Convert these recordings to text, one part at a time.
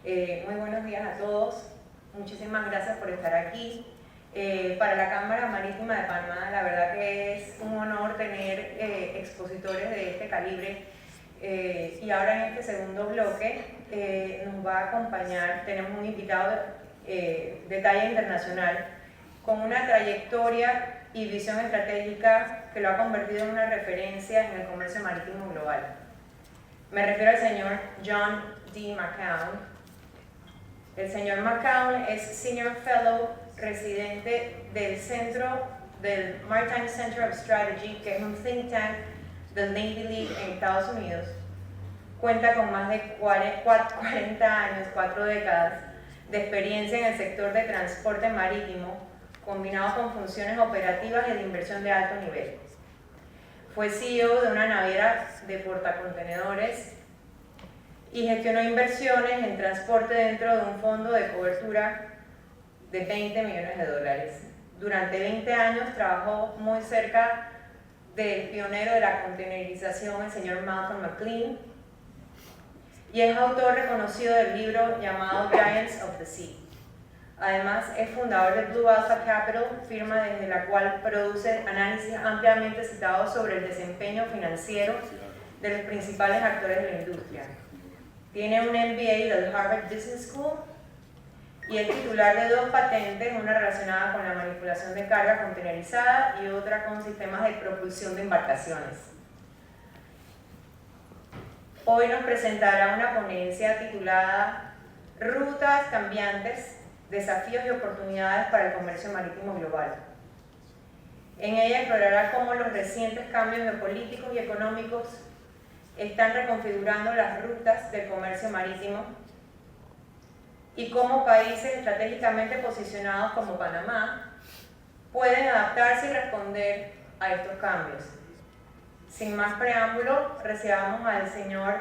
Muy buenos días a todos. Muchísimas gracias por estar aquí. Para la Cámara Marítima de Panamá, la verdad que es un honor tener expositores de este calibre. Y ahora en este segundo bloque nos va a acompañar, tenemos un invitado de talla internacional con una trayectoria y visión estratégica que lo ha convertido en una referencia en el comercio marítimo global. Me refiero al señor John D. McCown. El señor McCown es Senior Fellow residente del del Maritime Center of Strategy, que es un think tank del Navy League en Estados Unidos. Cuenta con más de 40 años, 4 décadas, de experiencia en el sector de transporte marítimo, combinado con funciones operativas y de inversión de alto nivel. Fue CEO de una naviera de portacontenedores y gestionó inversiones en transporte dentro de un fondo de cobertura de 20 millones de dólares. Durante 20 años trabajó muy cerca del pionero de la contenerización, el señor McCown, y es autor reconocido del libro llamado Giants of the Sea. Además, es fundador de Blue Alpha Capital, firma desde la cual produce análisis ampliamente citados sobre el desempeño financiero de los principales actores de la industria. Tiene un MBA del Harvard Business School y es titular de 2 patentes, una relacionada con la manipulación de carga contenerizada y otra con sistemas de propulsión de embarcaciones. Hoy nos presentará una ponencia titulada Rutas, Cambiantes, Desafíos y Oportunidades para el Comercio Marítimo Global. En ella explorará cómo los recientes cambios geopolíticos y económicos están reconfigurando las rutas del comercio marítimo y cómo países estratégicamente posicionados como Panamá pueden adaptarse y responder a estos cambios. Sin más preámbulo, recibamos al señor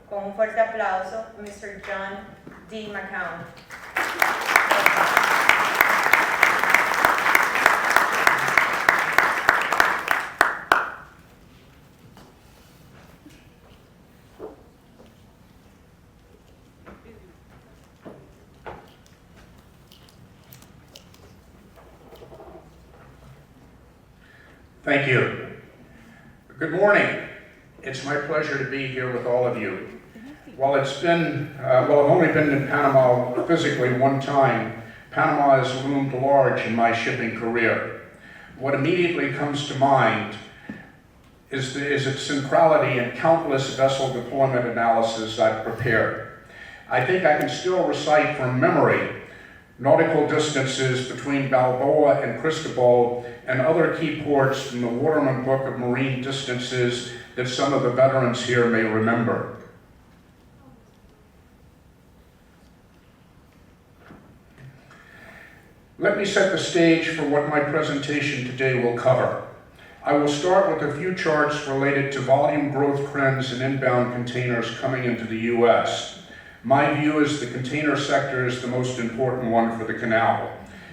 con un fuerte aplauso, Mr. John D. McCown. Thank you. Good morning. It's my pleasure to be here with all of you. While it's been, I've only been in Panama physically one time, Panama has loomed large in my shipping career. What immediately comes to mind is its centrality in countless vessel deployment analysis I've prepared. I think I can still recite from memory nautical distances between Balboa and Cristobal and other key ports from the Waterman Book of Marine Distances that some of the veterans here may remember. Let me set the stage for what my presentation today will cover. I will start with a few charts related to volume growth trends in inbound containers coming into the U.S. My view is the container sector is the most important one for the canal.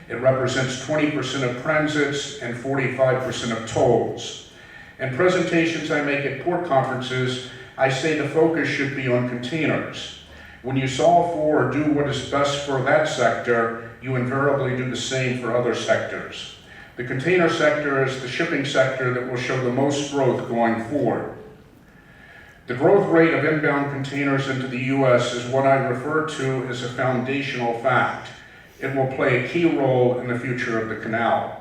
It represents 20% of transits and 45% of tolls. In presentations I make at port conferences, I say the focus should be on containers. When you solve for or do what is best for that sector, you invariably do the same for other sectors. The container sector is the shipping sector that will show the most growth going forward. The growth rate of inbound containers into the U.S. is what I refer to as a foundational fact. It will play a key role in the future of the canal.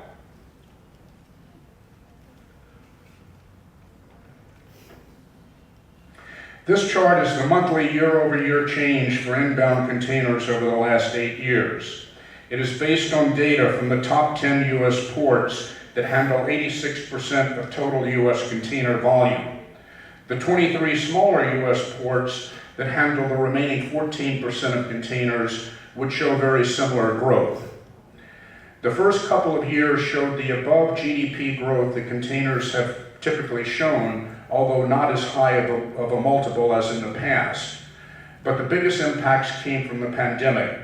This chart is the monthly year-over-year change for inbound containers over the last 8 years. It is based on data from the top 10 U.S. ports that handle 86% of total U.S. container volume. The 23 smaller U.S. ports that handle the remaining 14% of containers would show very similar growth. The first couple of years showed the above GDP growth that containers have typically shown, although not as high of a multiple as in the past. But the biggest impacts came from the pandemic.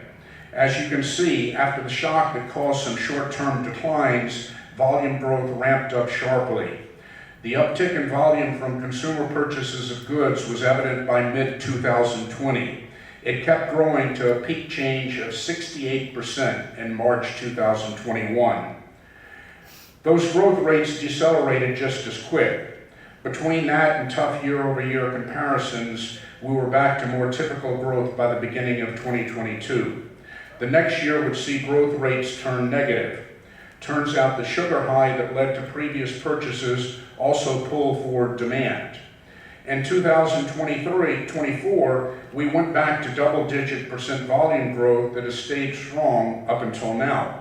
As you can see, after the shock that caused some short-term declines, volume growth ramped up sharply. The uptick in volume from consumer purchases of goods was evident by mid-2020. It kept growing to a peak change of 68% in March 2021. Those growth rates decelerated just as quick. Between that and tough year-over-year comparisons, we were back to more typical growth by the beginning of 2022. The next year would see growth rates turn negative. Turns out the sugar high that led to previous purchases also pulled forward demand. In 2023-24, we went back to double-digit % volume growth that has stayed strong up until now.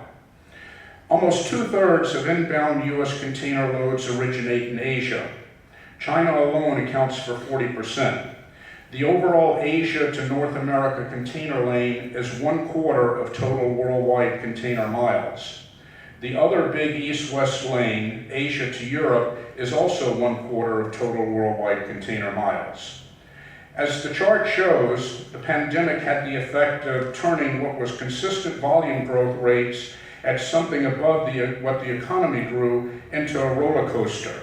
Almost 2/3 of inbound U.S. container loads originate in Asia. China alone accounts for 40%. The overall Asia to North America container lane is 1/4 of total worldwide container miles. The other big east-west lane, Asia to Europe, is also 1/4 of total worldwide container miles. As the chart shows, the pandemic had the effect of turning what was consistent volume growth rates at something above what the economy grew into a roller coaster.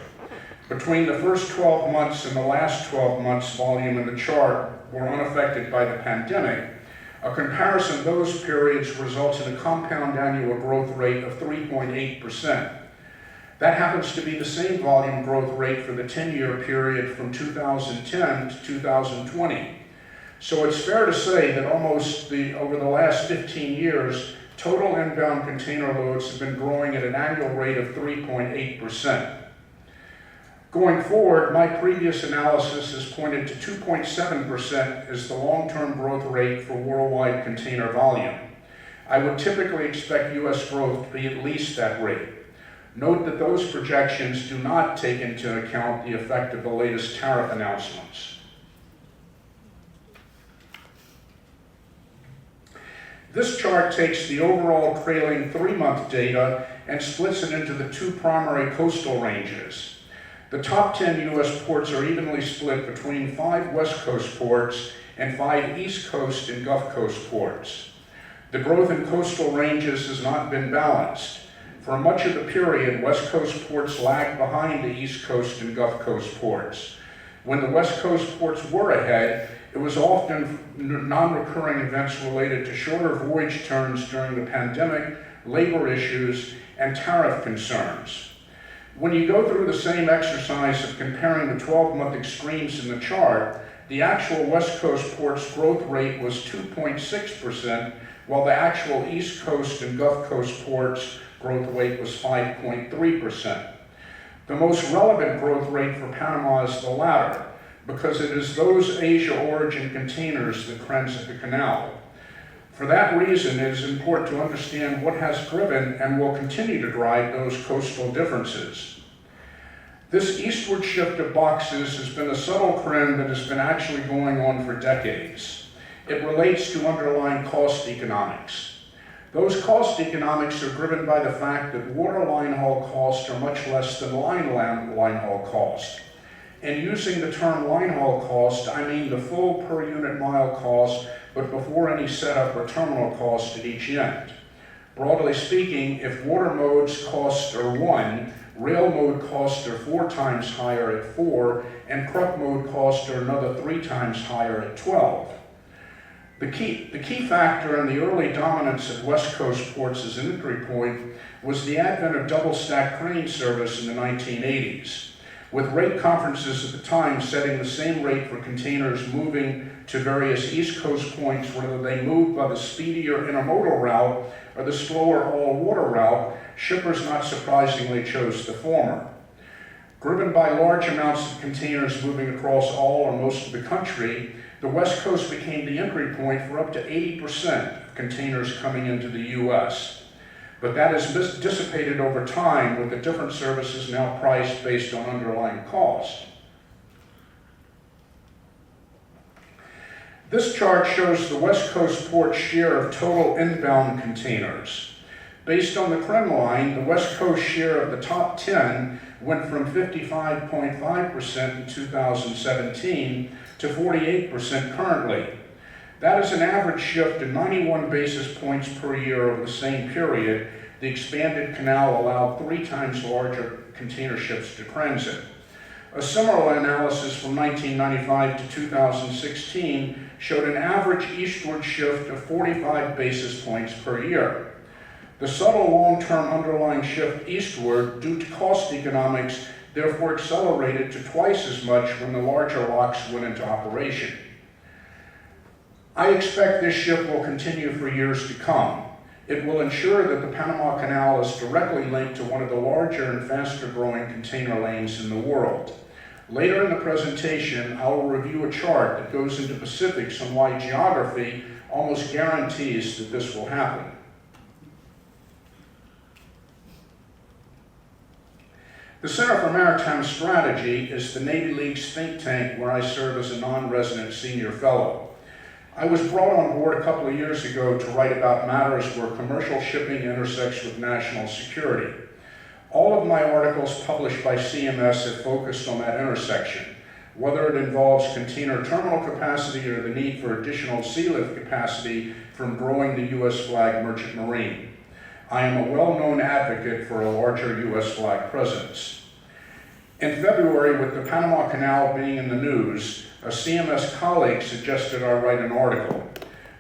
Between the first 12 months and the last 12 months, volume in the chart were unaffected by the pandemic. A comparison of those periods results in a compound annual growth rate of 3.8%. That happens to be the same volume growth rate for the 10-year period from 2010 to 2020. So it's fair to say that over the last 15 years, total inbound container loads have been growing at an annual rate of 3.8%. Going forward, my previous analysis has pointed to 2.7% as the long-term growth rate for worldwide container volume. I would typically expect U.S. growth to be at least that rate. Note that those projections do not take into account the effect of the latest tariff announcements. This chart takes the overall trailing 3-month data and splits it into the 2 primary coastal ranges. The top 10 U.S. ports are evenly split between 5 West Coast ports and 5 East Coast and Gulf Coast ports. The growth in coastal ranges has not been balanced. For much of the period, West Coast ports lagged behind the East Coast and Gulf Coast ports. When the West Coast ports were ahead, it was often non-recurring events related to shorter voyage turns during the pandemic, labor issues, and tariff concerns. When you go through the same exercise of comparing the 12-month extremes in the chart, the actual West Coast ports growth rate was 2.6%, while the actual East Coast and Gulf Coast ports growth rate was 5.3%. The most relevant growth rate for Panama is the latter, because it is those Asia origin containers that transit the canal. For that reason, it is important to understand what has driven and will continue to drive those coastal differences. This eastward shift of boxes has been a subtle trend that has been actually going on for decades. It relates to underlying cost economics. Those cost economics are driven by the fact that water line haul costs are much less than line haul cost. And using the term line haul cost, I mean the full per unit mile cost, but before any setup or terminal cost at each end. Broadly speaking, if water modes costs are 1, rail mode costs are 4 times higher at 4, and truck mode costs are another 3 times higher at 12. The key factor in the early dominance of West Coast ports as an entry point was the advent of double-stack crane service in the 1980s, with rate conferences at the time setting the same rate for containers moving to various East Coast points, whether they moved by the speedier intermodal route or the slower all-water route. Shippers not surprisingly chose the former. Driven by large amounts of containers moving across all or most of the country, the West Coast became the entry point for up to 80% of containers coming into the U.S. But that has dissipated over time, with the different services now priced based on underlying cost. This chart shows the West Coast port share of total inbound containers. Based on the trend line, the West Coast share of the top 10 went from 55.5% in 2017 to 48% currently. That is an average shift of 91 basis points per year over the same period. The expanded canal allowed 3 times larger container ships to transit. A similar analysis from 1995 to 2016 showed an average eastward shift of 45 basis points per year. The subtle long-term underlying shift eastward due to cost economics therefore accelerated to twice as much when the larger locks went into operation. I expect this shift will continue for years to come. It will ensure that the Panama Canal is directly linked to one of the larger and faster growing container lanes in the world. Later in the presentation, I will review a chart that goes into specifics on why geography almost guarantees that this will happen. The Center for Maritime Strategy is the Navy League's think tank where I serve as a non-resident senior fellow. I was brought on board a couple of years ago to write about matters where commercial shipping intersects with national security. All of my articles published by CMS have focused on that intersection, whether it involves container terminal capacity or the need for additional sea lift capacity from growing the U.S. flag merchant marine. I am a well-known advocate for a larger U.S. flag presence. In February, with the Panama Canal being in the news, a CMS colleague suggested I write an article.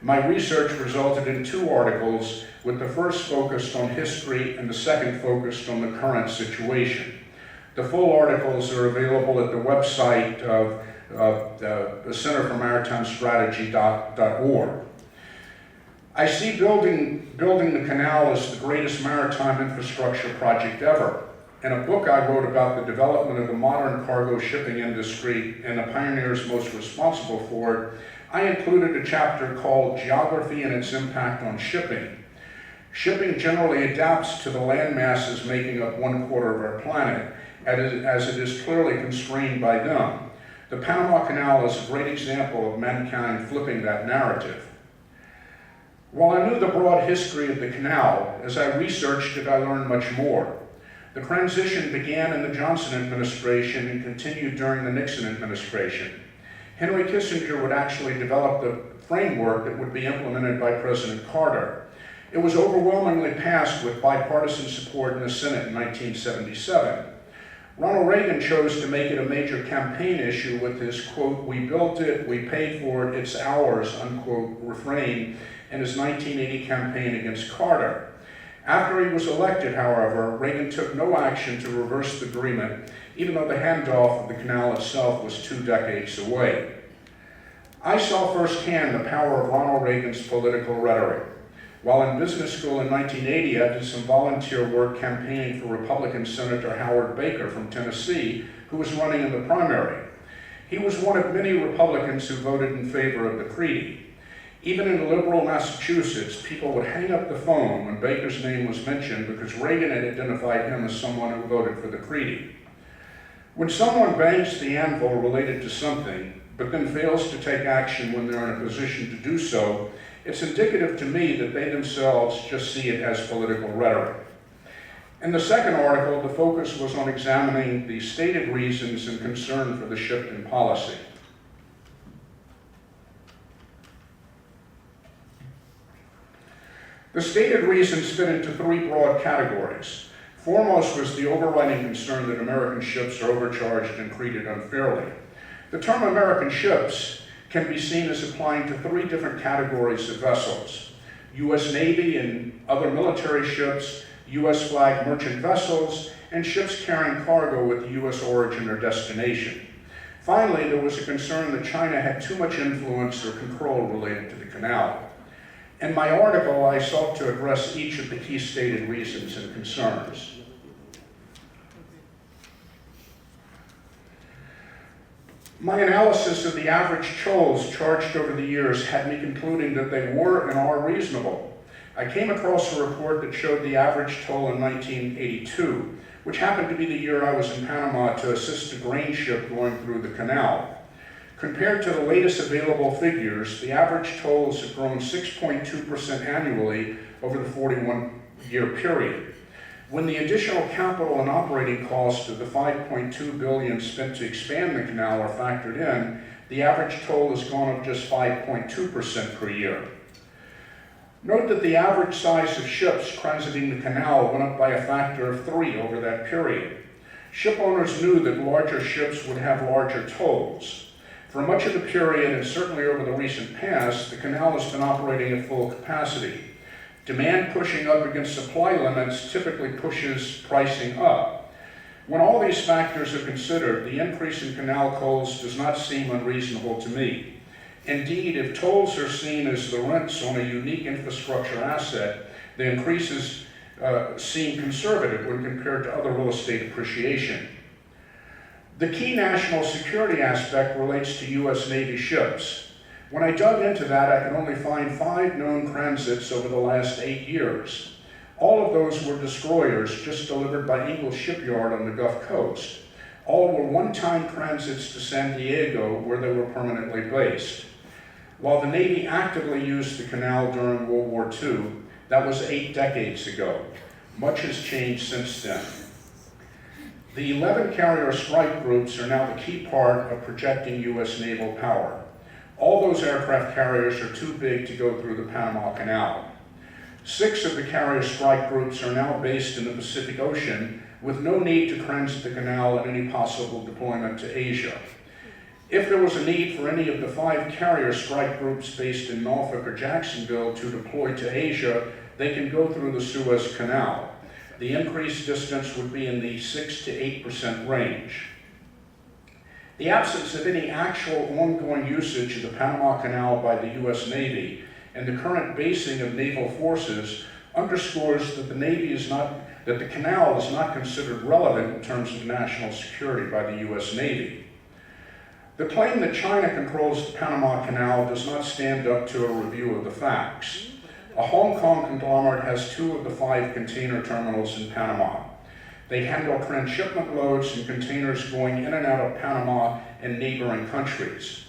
My research resulted in 2 articles, with the first focused on history and the second focused on the current situation. The full articles are available at the website of the Center for Maritime Strategy.org. I see building the canal as the greatest maritime infrastructure project ever. In a book I wrote about the development of the modern cargo shipping industry and the pioneers most responsible for it, I included a chapter called Geography and Its Impact on Shipping. Shipping generally adapts to the land masses making up 1/4 of our planet, as it is clearly constrained by them. The Panama Canal is a great example of mankind flipping that narrative. While I knew the broad history of the canal, as I researched it, I learned much more. The transition began in the Johnson administration and continued during the Nixon administration. Henry Kissinger would actually develop the framework that would be implemented by President Carter. It was overwhelmingly passed with bipartisan support in the Senate in 1977. Ronald Reagan chose to make it a major campaign issue with his, quote, "We built it, we paid for it, it's ours," unquote, refrain in his 1980 campaign against Carter. After he was elected, however, Reagan took no action to reverse the agreement, even though the handoff of the canal itself was 2 decades away. I saw firsthand the power of Ronald Reagan's political rhetoric. While in business school in 1980, I did some volunteer work campaigning for Republican Senator Howard Baker from Tennessee, who was running in the primary. He was one of many Republicans who voted in favor of the treaty. Even in liberal Massachusetts, people would hang up the phone when Baker's name was mentioned because Reagan had identified him as someone who voted for the treaty. When someone bangs the anvil related to something, but then fails to take action when they're in a position to do so, it's indicative to me that they themselves just see it as political rhetoric. In the second article, the focus was on examining the stated reasons and concern for the shift in policy. The stated reasons fit into 3 broad categories. Foremost was the overriding concern that American ships are overcharged and treated unfairly. The term American ships can be seen as applying to 3 different categories of vessels: U.S. Navy and other military ships, U.S. flag merchant vessels, and ships carrying cargo with U.S. origin or destination. Finally, there was a concern that China had too much influence or control related to the canal. In my article, I sought to address each of the key stated reasons and concerns. My analysis of the average tolls charged over the years had me concluding that they were and are reasonable. I came across a report that showed the average toll in 1982, which happened to be the year I was in Panama to assist a grain ship going through the canal. Compared to the latest available figures, the average tolls have grown 6.2% annually over the 41-year period. When the additional capital and operating costs of the $5.2 billion spent to expand the canal are factored in, the average toll has gone up just 5.2% per year. Note that the average size of ships transiting the canal went up by a factor of 3 over that period. Ship owners knew that larger ships would have larger tolls. For much of the period, and certainly over the recent past, the canal has been operating at full capacity. Demand pushing up against supply limits typically pushes pricing up. When all these factors are considered, the increase in canal tolls does not seem unreasonable to me. Indeed, if tolls are seen as the rents on a unique infrastructure asset, the increases seem conservative when compared to other real estate appreciation. The key national security aspect relates to U.S. Navy ships. When I dug into that, I could only find 5 known transits over the last 8 years. All of those were destroyers just delivered by Ingalls Shipyard on the Gulf Coast. All were one-time transits to San Diego, where they were permanently based. While the Navy actively used the canal during World War II, that was 8 decades ago. Much has changed since then. The 11 carrier strike groups are now the key part of projecting U.S. naval power. All those aircraft carriers are too big to go through the Panama Canal. 6 of the carrier strike groups are now based in the Pacific Ocean, with no need to transit the canal and any possible deployment to Asia. If there was a need for any of the 5 carrier strike groups based in Norfolk or Jacksonville to deploy to Asia, they can go through the Suez Canal. The increased distance would be in the 6 to 8% range. The absence of any actual ongoing usage of the Panama Canal by the U.S. Navy and the current basing of naval forces underscores that the canal is not considered relevant in terms of national security by the U.S. Navy. The claim that China controls the Panama Canal does not stand up to a review of the facts. A Hong Kong conglomerate has 2 of the 5 container terminals in Panama. They handle transshipment loads and containers going in and out of Panama and neighboring countries.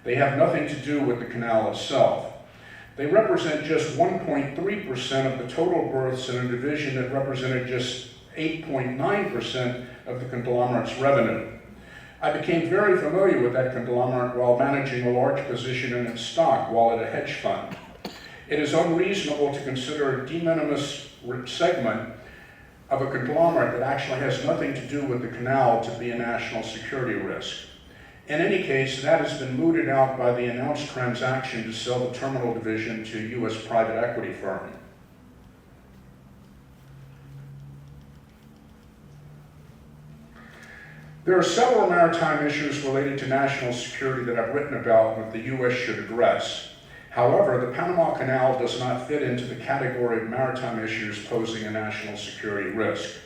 They have nothing to do with the canal itself. They represent just 1.3% of the total berths in a division that represented just 8.9% of the conglomerate's revenue. I became very familiar with that conglomerate while managing a large position in its stock while at a hedge fund. It is unreasonable to consider a de minimis segment of a conglomerate that actually has nothing to do with the canal to be a national security risk. In any case, that has been mooted out by the announced transaction to sell the terminal division to a U.S. private equity firm. There are several maritime issues related to national security that I've written about that the U.S. should address. However, the Panama Canal does not fit into the category of maritime issues posing a national security risk.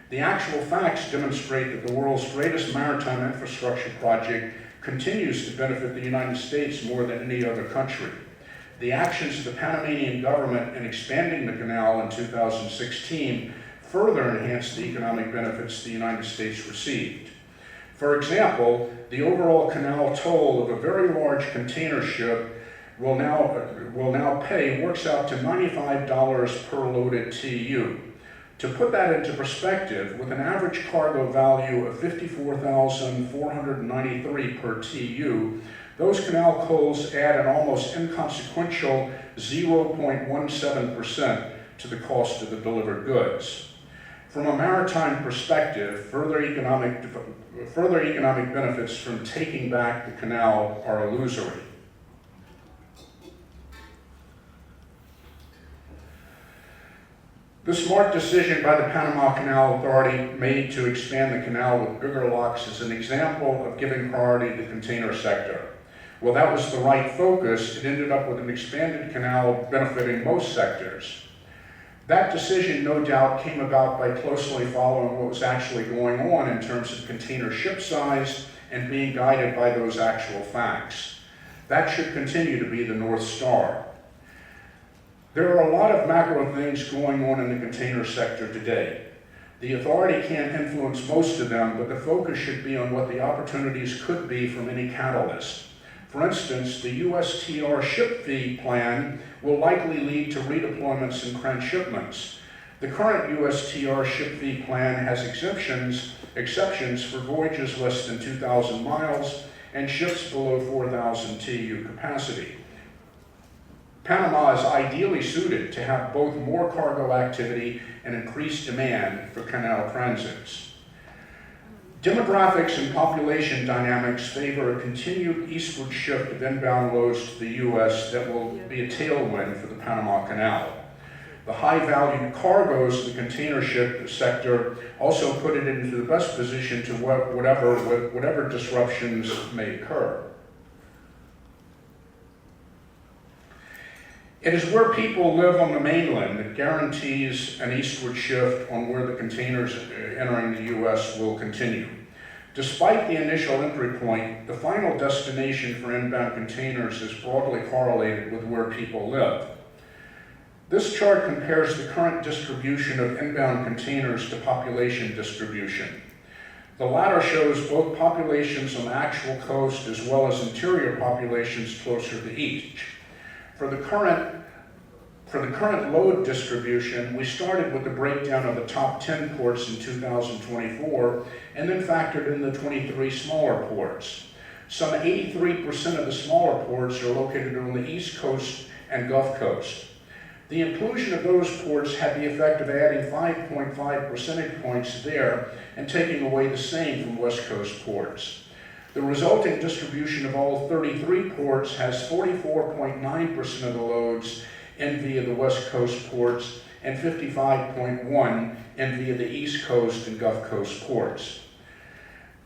The actual facts demonstrate that the world's greatest maritime infrastructure project continues to benefit the United States more than any other country. The actions of the Panamanian government in expanding the canal in 2016 further enhanced the economic benefits the United States received. For example, the overall canal toll of a very large container ship will now pay works out to $95 per loaded TEU. To put that into perspective, with an average cargo value of $54,493 per TEU, those canal tolls add an almost inconsequential 0.17% to the cost of the delivered goods. From a maritime perspective, further economic benefits from taking back the canal are illusory. The smart decision by the Panama Canal Authority made to expand the canal with bigger locks is an example of giving priority to the container sector. While that was the right focus, it ended up with an expanded canal benefiting most sectors. That decision, no doubt, came about by closely following what was actually going on in terms of container ship size and being guided by those actual facts. That should continue to be the North Star. There are a lot of macro things going on in the container sector today. The authority can't influence most of them, but the focus should be on what the opportunities could be from any catalyst. For instance, the USTR ship fee plan will likely lead to redeployments and transshipments. The current USTR ship fee plan has exceptions for voyages less than 2,000 miles and ships below 4,000 TEU capacity. Panama is ideally suited to have both more cargo activity and increased demand for canal transits. Demographics and population dynamics favor a continued eastward shift of inbound loads to the U.S. that will be a tailwind for the Panama Canal. The high-valued cargoes of the container ship sector also put it into the best position to whatever disruptions may occur. It is where people live on the mainland that guarantees an eastward shift on where the containers entering the U.S. will continue. Despite the initial entry point, the final destination for inbound containers is broadly correlated with where people live. This chart compares the current distribution of inbound containers to population distribution. The latter shows both populations on the actual coast as well as interior populations closer to each. For the current load distribution, we started with the breakdown of the top 10 ports in 2024 and then factored in the 23 smaller ports. Some 83% of the smaller ports are located on the East Coast and Gulf Coast. The inclusion of those ports had the effect of adding 5.5 percentage points there and taking away the same from West Coast ports. The resulting distribution of all 33 ports has 44.9% of the loads in via the West Coast ports and 55.1% in via the East Coast and Gulf Coast ports.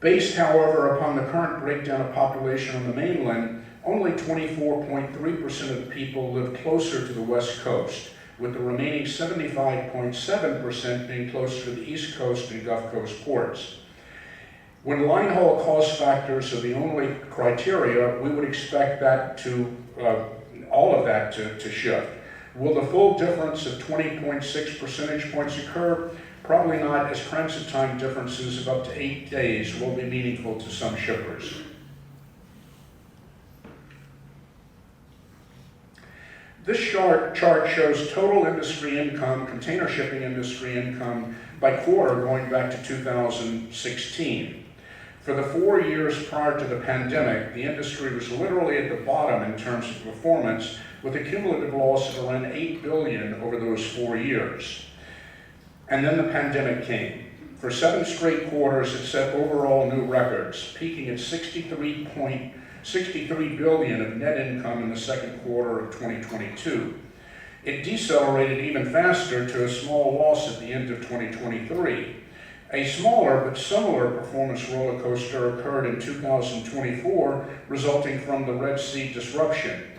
Based, however, upon the current breakdown of population on the mainland, only 24.3% of the people live closer to the West Coast, with the remaining 75.7% being closer to the East Coast and Gulf Coast ports. When line haul cost factors are the only criteria, we would expect that all of that to shift. Will the full difference of 20.6 percentage points occur? Probably not, as transit time differences of up to 8 days will be meaningful to some shippers. This chart shows total industry income, container shipping industry income, by quarter going back to 2016. For the 4 years prior to the pandemic, the industry was literally at the bottom in terms of performance, with a cumulative loss of around $8 billion over those 4 years. And then the pandemic came. For 7 straight quarters, it set overall new records, peaking at $63 billion of net income in the second quarter of 2022. It decelerated even faster to a small loss at the end of 2023. A smaller but similar performance roller coaster occurred in 2024, resulting from the Red Sea disruption.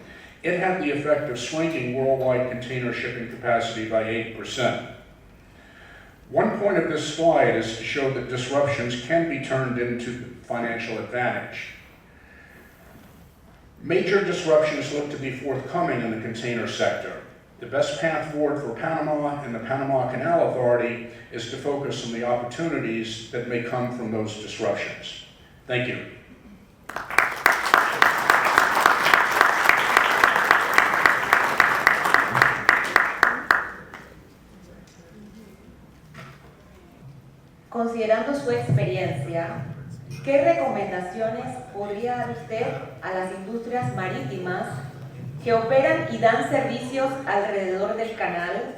It had the effect of shrinking worldwide container shipping capacity by 8%. One point of this slide is to show that disruptions can be turned into financial advantage. Major disruptions look to be forthcoming in the container sector. The best path forward for Panama and the Panama Canal Authority is to focus on the opportunities that may come from those disruptions. Thank you. Considerando su experiencia, ¿qué recomendaciones podría dar usted a las industrias marítimas que operan y dan servicios alrededor del canal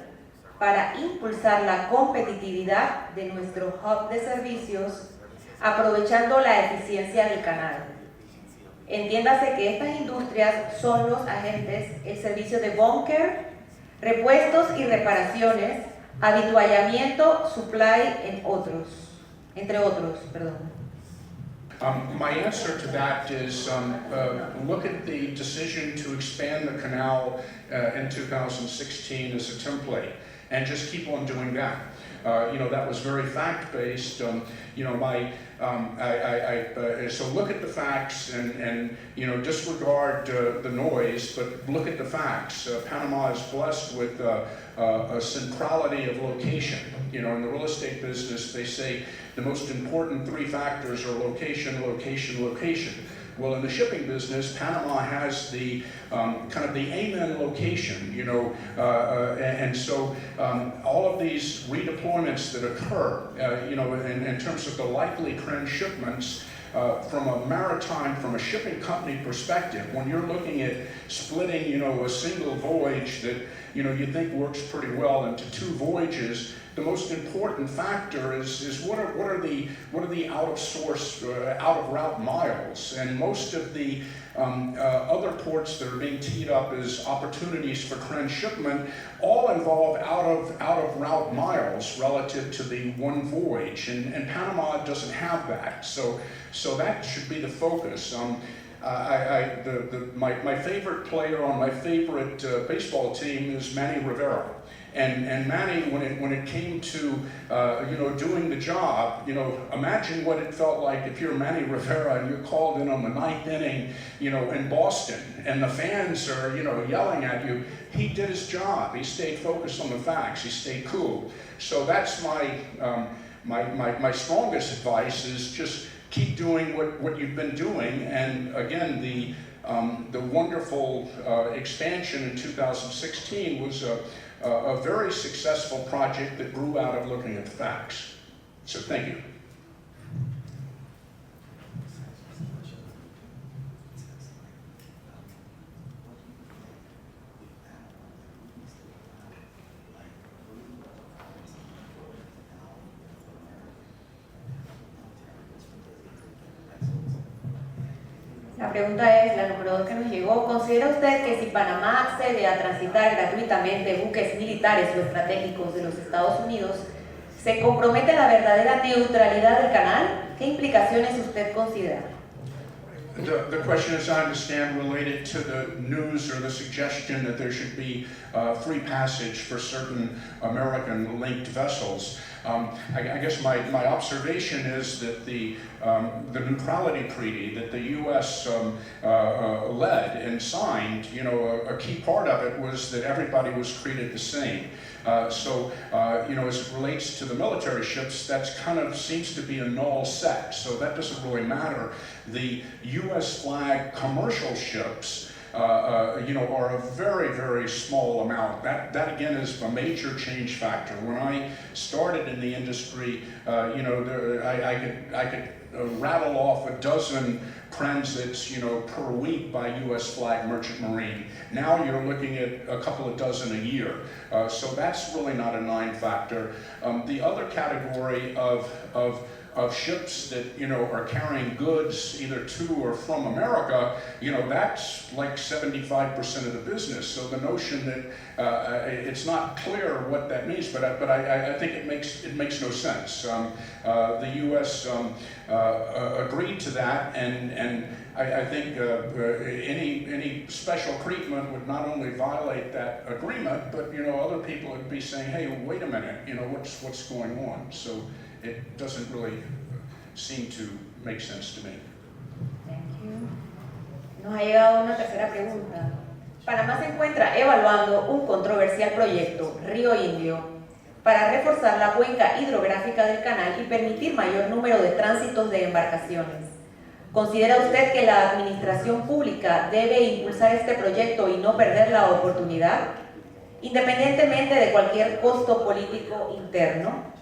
para impulsar la competitividad de nuestro hub de servicios, aprovechando la eficiencia del canal? Entiéndase que estas industrias son los agentes, el servicio de bunker, repuestos y reparaciones, habituallamiento, supply, entre otros. My answer to that is look at the decision to expand the canal in 2016 as a template, and just keep on doing that. That was very fact-based. So look at the facts and disregard the noise, but look at the facts. Panama is blessed with a centrality of location. In the real estate business, they say the most important 3 factors are location, location, location. Well, in the shipping business, Panama has the kind of the amen location, and so all of these redeployments that occur, in terms of the likely trend shipments, from a maritime, from a shipping company perspective, when you're looking at splitting, a single voyage that, you think works pretty well into 2 voyages, the most important factor is what are the out of source, out of route miles, and most of the other ports that are being teed up as opportunities for transshipment all involve out of route miles relative to the one voyage, and Panama doesn't have that. So that should be the focus. My favorite player on my favorite baseball team is Manny Rivera. And Manny, when it came to doing the job, imagine what it felt like if you're Manny Rivera and you're called in on the 9th inning, in Boston, and the fans are yelling at you. He did his job. He stayed focused on the facts. He stayed cool. So that's my strongest advice is just keep doing what you've been doing. And again, the wonderful expansion in 2016 was a very successful project that grew out of looking at the facts. So thank you. La pregunta es, la número 2 que nos llegó, ¿considera usted que si Panamá accede a transitar gratuitamente buques militares o estratégicos de los Estados Unidos, se compromete la verdadera neutralidad del canal? ¿Qué implicaciones usted considera? The question, as I understand, related to the news or the suggestion that there should be free passage for certain American-linked vessels. I guess my observation is that the neutrality treaty that the U.S. led and signed, a key part of it was that everybody was treated the same. So as it relates to the military ships, that's kind of seems to be a null set, so that doesn't really matter. The U.S. flag commercial ships, are a very, very small amount. That again is a major change factor. When I started in the industry, I could rattle off a dozen transits, per week by U.S. flag merchant marine. Now you're looking at a couple of dozen a year. So that's really not a 9 factor. The other category of ships that are carrying goods either to or from America, that's like 75% of the business. So the notion that it's not clear what that means, but I think it makes no sense. The U.S. Agreed to that, and I think any special treatment would not only violate that agreement, but other people would be saying, hey, wait a minute, what's going on? So it doesn't really seem to make sense to me. Thank you. Nos ha llegado una tercera pregunta. Panamá se encuentra evaluando un controversial proyecto, Río Indio, para reforzar la cuenca hidrográfica del canal y permitir mayor número de tránsitos de embarcaciones. ¿Considera usted que la administración pública debe impulsar este proyecto y no perder la oportunidad, independientemente de cualquier costo político interno?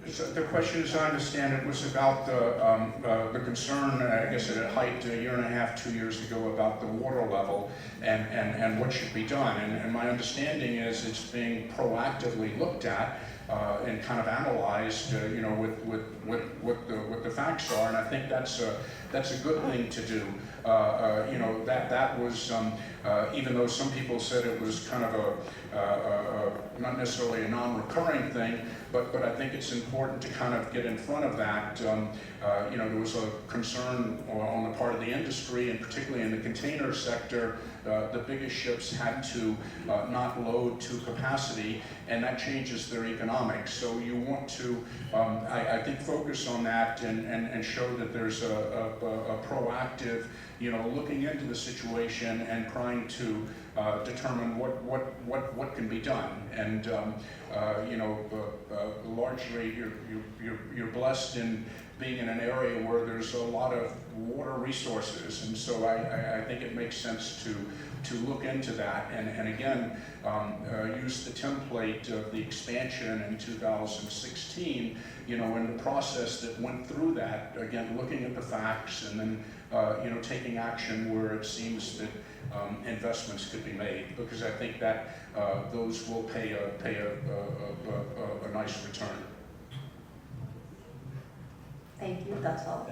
So the question, as I understand it, was about the concern, I guess at a height a year and a half, 2 years ago, about the water level and what should be done. And my understanding is it's being proactively looked at and kind of analyzed, what the facts are. And I think that's a good thing to do. That was, even though some people said it was kind of not necessarily a non-recurring thing, but I think it's important to kind of get in front of that. There was a concern on the part of the industry, and particularly in the container sector, the biggest ships had to not load to capacity, and that changes their economics. So you want to, I think, focus on that and show that there's a proactive, looking into the situation and trying to determine what can be done. And largely you're blessed in being in an area where there's a lot of water resources, and so I think it makes sense to look into that and again use the template of the expansion in 2016, in the process that went through that, again looking at the facts and then taking action where it seems that investments could be made, because I think that those will pay a nice return. Thank you, that's all.